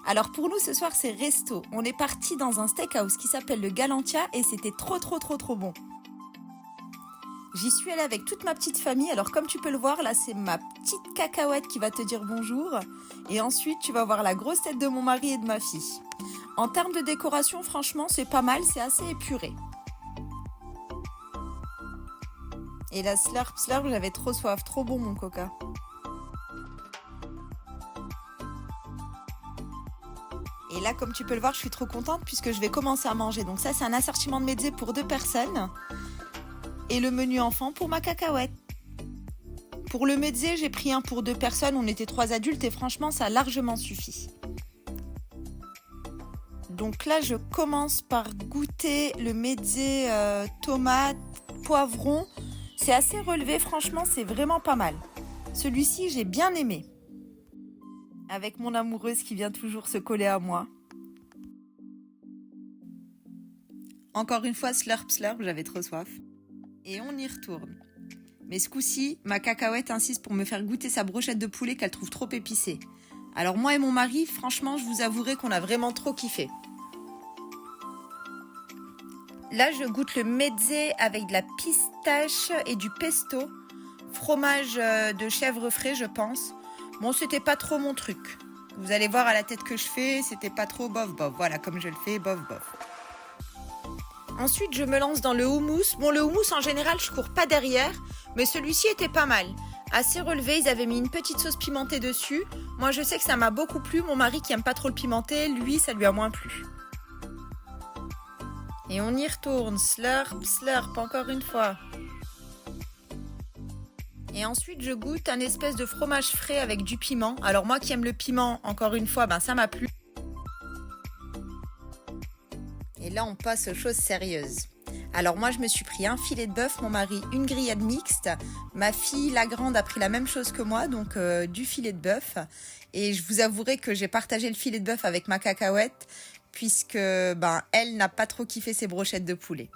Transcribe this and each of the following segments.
Alors pour nous ce soir c'est resto. On est parti dans un steakhouse qui s'appelle le Galantia et c'était trop bon. J'y suis allée avec toute ma petite famille. Alors comme tu peux le voir là c'est ma petite cacahuète qui va te dire bonjour. Et ensuite tu vas voir la grosse tête de mon mari et de ma fille. En termes de décoration franchement c'est pas mal, c'est assez épuré. Et la slurp, j'avais trop soif, trop bon mon coca. Et là, comme tu peux le voir, je suis trop contente puisque je vais commencer à manger. Donc ça, c'est un assortiment de mezze pour 2 personnes. Et le menu enfant pour ma cacahuète. Pour le mezze, j'ai pris un pour 2 personnes. On était 3 adultes et franchement, ça a largement suffi. Donc là, je commence par goûter le mezze tomate, poivron. C'est assez relevé, franchement, c'est vraiment pas mal. Celui-ci, j'ai bien aimé. Avec mon amoureuse qui vient toujours se coller à moi. Encore une fois, slurp, j'avais trop soif. Et on y retourne. Mais ce coup-ci, ma cacahuète insiste pour me faire goûter sa brochette de poulet qu'elle trouve trop épicée. Alors moi et mon mari, franchement, je vous avouerai qu'on a vraiment trop kiffé. Là, je goûte le mezze avec de la pistache et du pesto. Fromage de chèvre frais, je pense. Bon, c'était pas trop mon truc. Vous allez voir à la tête que je fais, c'était pas trop bof. Voilà, comme je le fais, bof. Ensuite, je me lance dans le houmous. Bon, le houmous, en général, je cours pas derrière, mais celui-ci était pas mal. Assez relevé, ils avaient mis une petite sauce pimentée dessus. Moi, je sais que ça m'a beaucoup plu. Mon mari, qui aime pas trop le pimenté, lui, ça lui a moins plu. Et on y retourne. Slurp, encore une fois. Et ensuite, je goûte un espèce de fromage frais avec du piment. Alors moi qui aime le piment, encore une fois, ça m'a plu. Et là, on passe aux choses sérieuses. Alors moi, je me suis pris un filet de bœuf, mon mari, une grillade mixte. Ma fille, la grande, a pris la même chose que moi, donc du filet de bœuf. Et je vous avouerai que j'ai partagé le filet de bœuf avec ma cacahuète, puisque elle n'a pas trop kiffé ses brochettes de poulet.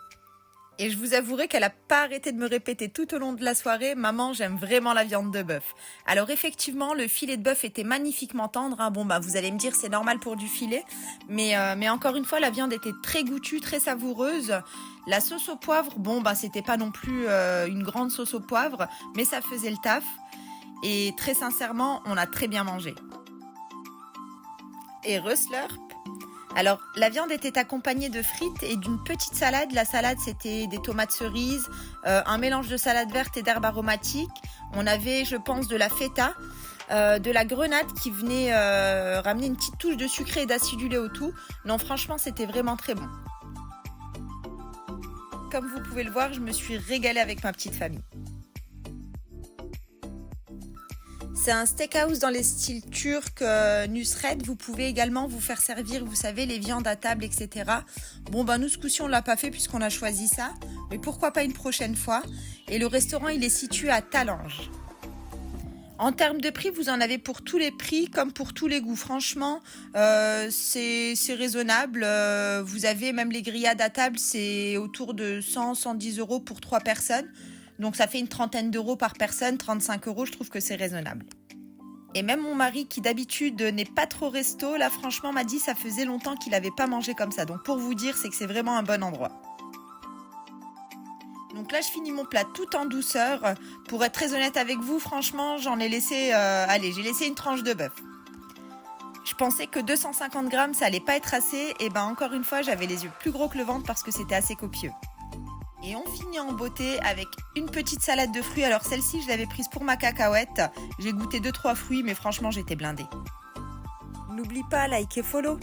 Et je vous avouerai qu'elle n'a pas arrêté de me répéter tout au long de la soirée « Maman, j'aime vraiment la viande de bœuf ». Alors effectivement, le filet de bœuf était magnifiquement tendre. Vous allez me dire c'est normal pour du filet. Mais encore une fois, la viande était très goûtue, très savoureuse. La sauce au poivre, c'était pas non plus une grande sauce au poivre, mais ça faisait le taf. Et très sincèrement, on a très bien mangé. Et reslurp. Alors, la viande était accompagnée de frites et d'une petite salade. La salade, c'était des tomates cerises, un mélange de salade verte et d'herbes aromatiques. On avait, je pense, de la feta, de la grenade qui venait ramener une petite touche de sucré et d'acidulé au tout. Non, franchement, c'était vraiment très bon. Comme vous pouvez le voir, je me suis régalée avec ma petite famille. C'est un steakhouse dans les styles turcs, Nusret. Vous pouvez également vous faire servir, vous savez, les viandes à table, etc. Nous, ce coup-ci, on ne l'a pas fait puisqu'on a choisi ça. Mais pourquoi pas une prochaine fois. Et le restaurant, il est situé à Talange. En termes de prix, vous en avez pour tous les prix, comme pour tous les goûts. Franchement, c'est raisonnable. Vous avez même les grillades à table, c'est autour de 100-110 € pour 3 personnes. Donc ça fait une trentaine d'euros par personne, 35 €, je trouve que c'est raisonnable. Et même mon mari, qui d'habitude n'est pas trop resto, là franchement m'a dit que ça faisait longtemps qu'il n'avait pas mangé comme ça. Donc pour vous dire, c'est que c'est vraiment un bon endroit. Donc là, je finis mon plat tout en douceur. Pour être très honnête avec vous, franchement, j'en ai laissé... j'ai laissé une tranche de bœuf. Je pensais que 250 grammes, ça allait pas être assez. Et encore une fois, j'avais les yeux plus gros que le ventre parce que c'était assez copieux. Et on finit en beauté avec une petite salade de fruits. Alors celle-ci, je l'avais prise pour ma cacahuète. J'ai goûté 2-3 fruits, mais franchement, j'étais blindée. N'oublie pas, like et follow.